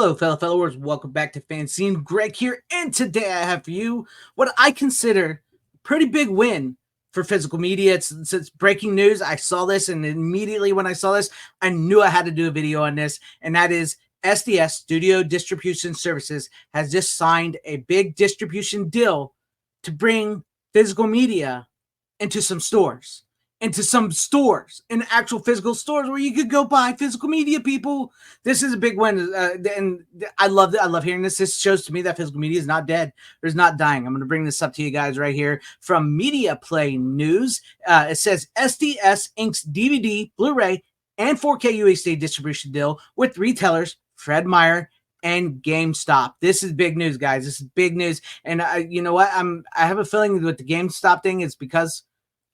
Hello, fellow followers. Welcome back to FanZcene. Greg here, and today I have for you what I consider a pretty big win for physical media. It's breaking news. I saw this, and immediately when I saw this, I knew I had to do a video on this, and that is SDS, Studio Distribution Services, has just signed a big distribution deal to bring physical media into some stores. In actual physical stores where you could go buy physical media. People, this is a big one, and I love it. I love hearing this. This shows to me that physical media is not dead, or is not dying. I'm going to bring this up to you guys right here from Media Play News. It says SDS inks DVD, Blu-ray, and 4K UHD distribution deal with retailers Fred Meyer and GameStop. This is big news, guys. This is big news, and you know what? I have a feeling with the GameStop thing, it's because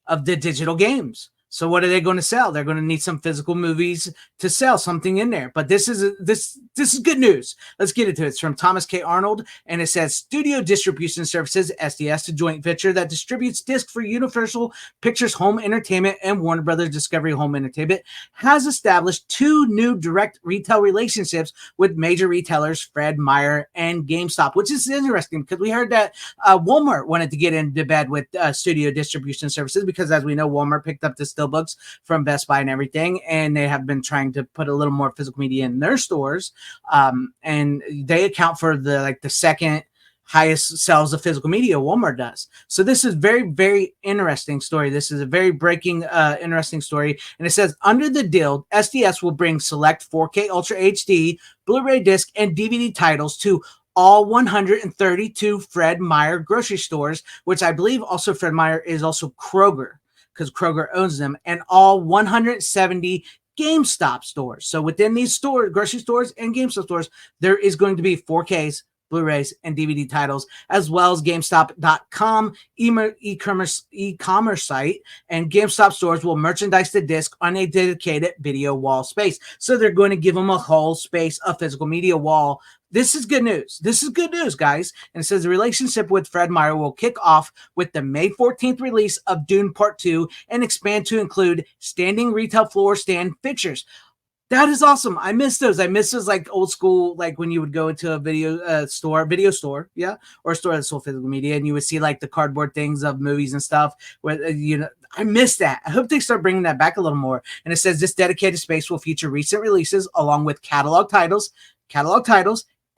of the digital games. So what are they going to sell? They're going to need some physical movies to sell something in there. But this is good news. Let's get into it. It's from Thomas K. Arnold, and it says Studio Distribution Services (SDS), a joint venture that distributes discs for Universal Pictures Home Entertainment and Warner Brothers Discovery Home Entertainment, has established two new direct retail relationships with major retailers Fred Meyer and GameStop, which is interesting because we heard that Walmart wanted to get into bed with Studio Distribution Services because, as we know, Walmart picked up this books from Best Buy and everything, and they have been trying to put a little more physical media in their stores, and they account for the second highest sales of physical media Walmart does. So this is very, very interesting story. This is a very breaking interesting story, and it says under the deal, SDS will bring select 4K Ultra HD, Blu-ray disc, and DVD titles to all 132 Fred Meyer grocery stores, which I believe also Fred Meyer is also Kroger, because Kroger owns them, and all 170 GameStop stores. So within these stores, grocery stores and GameStop stores, there is going to be 4Ks, Blu-rays, and DVD titles, as well as GameStop.com e-commerce site, and GameStop stores will merchandise the disc on a dedicated video wall space. So they're going to give them a whole space, a physical media wall. This is good news. This is good news, guys. And it says the relationship with Fred Meyer will kick off with the May 14th release of Dune Part 2 and expand to include standing retail floor stand fixtures. That is awesome. I miss those. I miss those like old school, like when you would go into a video store, yeah, or a store that sold physical media, and you would see like the cardboard things of movies and stuff. Where I miss that. I hope they start bringing that back a little more. And it says this dedicated space will feature recent releases along with catalog titles,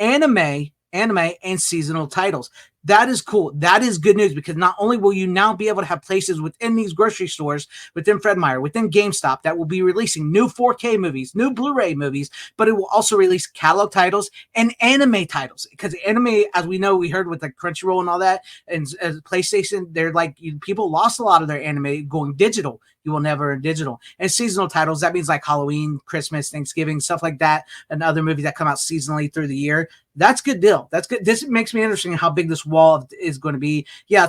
anime, and seasonal titles. That is cool. That is good news, because not only will you now be able to have places within these grocery stores, within Fred Meyer, within GameStop, that will be releasing new 4K movies, new Blu-ray movies, but it will also release catalog titles and anime titles. Because anime, as we know, we heard with like Crunchyroll and all that, and PlayStation, they're like, people lost a lot of their anime going digital. You will never digital. And seasonal titles, that means like Halloween, Christmas, Thanksgiving, stuff like that, and other movies that come out seasonally through the year. That's good deal. That's good. This makes me interesting how big this wall is going to be. Yeah,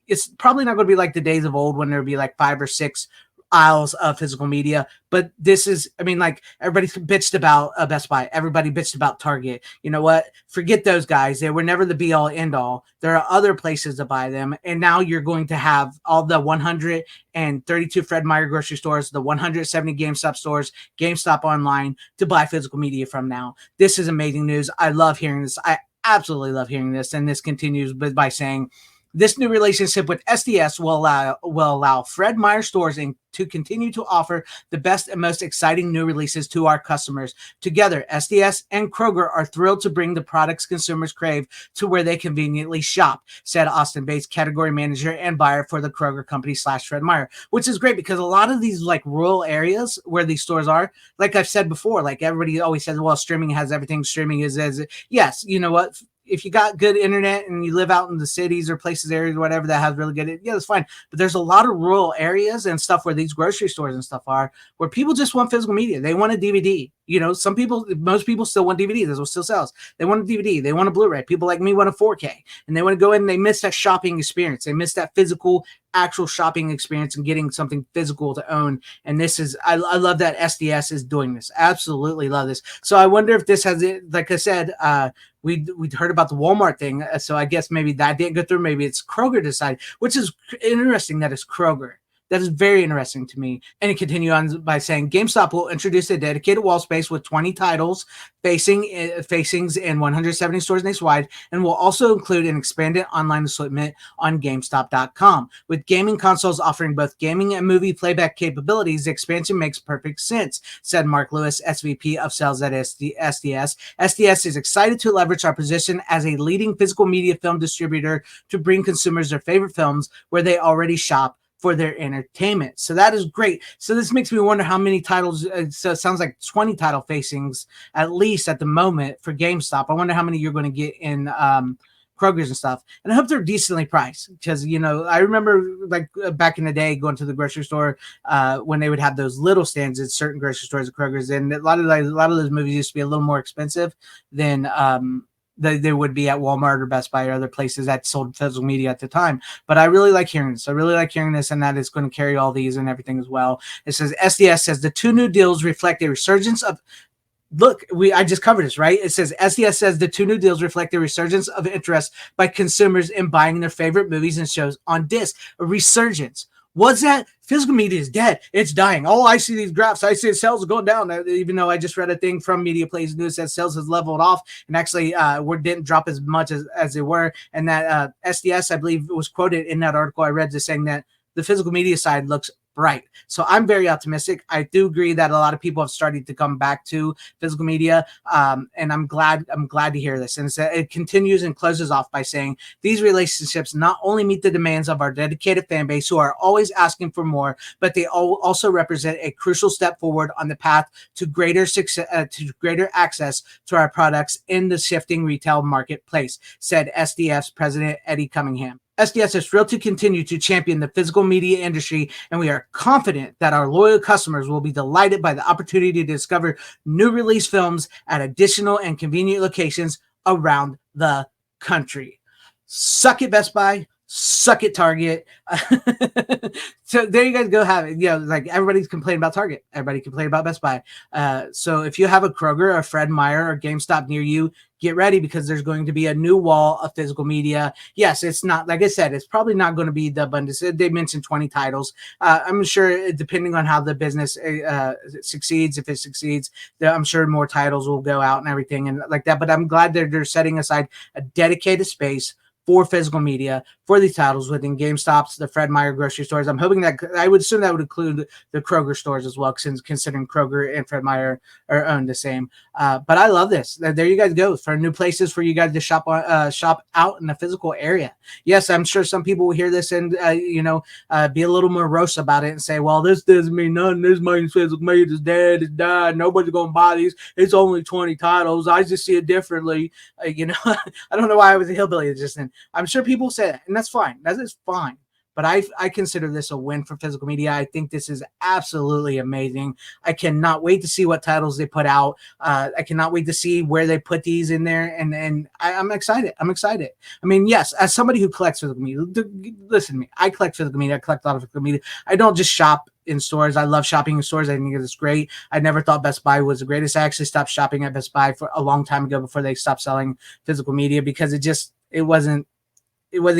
it's probably not going to be like the days of old when there would be like 5 or 6 aisles of physical media, but this is, I mean, like everybody bitched about Best Buy, everybody bitched about Target. You know what? Forget those guys. They were never the be all end all. There are other places to buy them, and now you're going to have all the 132 Fred Meyer grocery stores, the 170 GameStop stores, GameStop online to buy physical media from now. This is amazing news. I love hearing this. I absolutely love hearing this, and this continues by saying, this new relationship with SDS will allow Fred Meyer stores to continue to offer the best and most exciting new releases to our customers. Together, SDS and Kroger are thrilled to bring the products consumers crave to where they conveniently shop, said Austin-based category manager and buyer for the Kroger company / Fred Meyer, which is great because a lot of these like rural areas where these stores are, like I've said before, like everybody always says, well, streaming has everything. Streaming is yes, you know what? If you got good internet and you live out in the cities or places, areas, whatever that has really good, yeah, that's fine. But there's a lot of rural areas and stuff where these grocery stores and stuff are, where people just want physical media. They want a DVD. You know, most people still want DVD. That's what still sells. They want a DVD. They want a Blu-ray. People like me want a 4K, and they want to go in and they miss that shopping experience. They miss that physical, actual shopping experience and getting something physical to own. And this is, I love that SDS is doing this. Absolutely love this. So I wonder if this has it. Like I said, we'd heard about the Walmart thing. So I guess maybe that didn't go through. Maybe it's Kroger decided, which is interesting that it's Kroger. That is very interesting to me. And it continued on by saying GameStop will introduce a dedicated wall space with 20 titles facings in 170 stores nationwide, and will also include an expanded online assortment on GameStop.com. With gaming consoles offering both gaming and movie playback capabilities, the expansion makes perfect sense, said Mark Lewis, SVP of Sales at SDS. SDS is excited to leverage our position as a leading physical media film distributor to bring consumers their favorite films where they already shop for their entertainment. So that is great. So this makes me wonder how many titles. So it sounds like 20 title facings at least at the moment for GameStop. I wonder how many you're going to get in Kroger's and stuff. And I hope they're decently priced, because I remember like back in the day going to the grocery store when they would have those little stands at certain grocery stores at Kroger's, and a lot of those movies used to be a little more expensive than they would be at Walmart or Best Buy or other places that sold physical media at the time. But I really like hearing this. And that it's going to carry all these and everything as well. It says SDS says the 2 new deals reflect a resurgence of. Look, I just covered this, right? It says SDS says the 2 new deals reflect a resurgence of interest by consumers in buying their favorite movies and shows on disc. A resurgence. What's that? Physical media is dead. It's dying. Oh, I see these graphs. I see sales are going down. Even though I just read a thing from Media Plays News that sales has leveled off and actually didn't drop as much as they were. And that SDS, I believe, was quoted in that article I read, just saying that the physical media side looks bright. So I'm very optimistic. I do agree that a lot of people have started to come back to physical media, and I'm glad to hear this. And it continues and closes off by saying these relationships not only meet the demands of our dedicated fan base who are always asking for more, but they also represent a crucial step forward on the path to greater success, to greater access to our products in the shifting retail marketplace, said SDS President Eddie Cunningham. SDS is thrilled to continue to champion the physical media industry, and we are confident that our loyal customers will be delighted by the opportunity to discover new release films at additional and convenient locations around the country. Suck it, Best Buy. Suck it, Target. So there you guys go, have it. Like everybody's complaining about Target. Everybody complaining about Best Buy. So if you have a Kroger, a Fred Meyer, or GameStop near you, get ready, because there's going to be a new wall of physical media. Yes, it's not, like I said, it's probably not going to be the abundance. They mentioned 20 titles. I'm sure depending on how the business succeeds, if it succeeds, I'm sure more titles will go out and everything and like that. But I'm glad that they're setting aside a dedicated space for physical media for these titles within GameStops, the Fred Meyer grocery stores. I'm hoping that, I would assume that would include the Kroger stores as well, since considering Kroger and Fred Meyer are owned the same. But I love this. There you guys go, for new places for you guys to shop out in the physical area. Yes, I'm sure some people will hear this and be a little morose about it and say, well, this doesn't mean nothing. This means physical media is dead, it's died. Nobody's gonna buy these. It's only 20 titles. I just see it differently. I don't know why I was a hillbilly just then. I'm sure people say that, and that's fine. That is fine. But I consider this a win for physical media. I think this is absolutely amazing. I cannot wait to see what titles they put out. I cannot wait to see where they put these in there. And I'm excited. I'm excited. I mean, yes, as somebody who collects physical media, listen to me. I collect physical media. I collect a lot of physical media. I don't just shop in stores. I love shopping in stores. I think it's great. I never thought Best Buy was the greatest. I actually stopped shopping at Best Buy for a long time ago before they stopped selling physical media, because it wasn't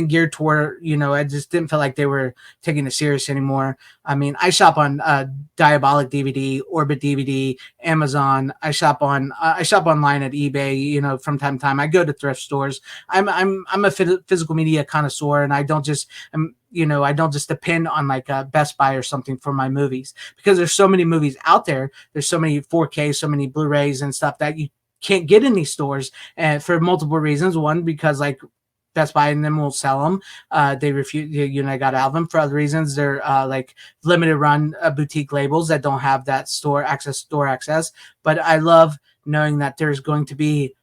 geared toward, I just didn't feel like they were taking it serious anymore. I mean, I shop on Diabolic DVD, Orbit DVD, Amazon. I shop online at eBay, from time to time. I go to thrift stores. I'm a physical media connoisseur, and I don't just depend on like a Best Buy or something for my movies, because there's so many movies out there. There's so many 4K, so many Blu-rays and stuff that you can't get in these stores, and for multiple reasons. One, because like Best Buy and them won't sell them. They refuse. I got out of them. For other reasons, they're like limited run boutique labels that don't have that store access. But I love knowing that there's going to be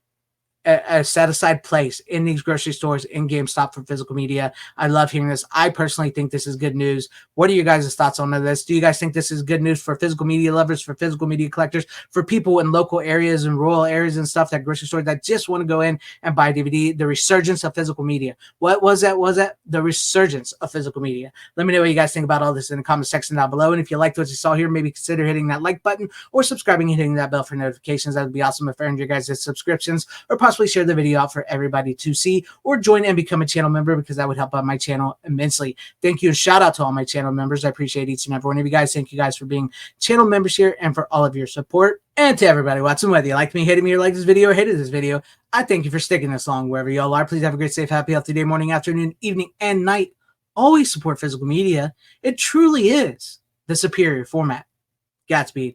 a set aside place in these grocery stores, in GameStop, for physical media. I love hearing this. I personally think this is good news. What are you guys' thoughts on this? Do you guys think this is good news for physical media lovers, for physical media collectors, for people in local areas and rural areas and stuff, that grocery stores that just want to go in and buy DVD? The resurgence of physical media. What was that? The resurgence of physical media. Let me know what you guys think about all this in the comment section down below. And if you liked what you saw here, maybe consider hitting that like button or subscribing and hitting that bell for notifications. That would be awesome if I earned your guys' subscriptions, or possibly possibly share the video out for everybody to see, or join and become a channel member, because that would help out my channel immensely. Thank you and shout out to all my channel members. I appreciate each and every one of you guys. Thank you guys for being channel members here and for all of your support. And to everybody watching, whether you liked me, hated me, or liked this video, or hated this video, I thank you for sticking this long wherever y'all are. Please have a great, safe, happy, healthy day, morning, afternoon, evening, and night. Always support physical media. It truly is the superior format. Godspeed.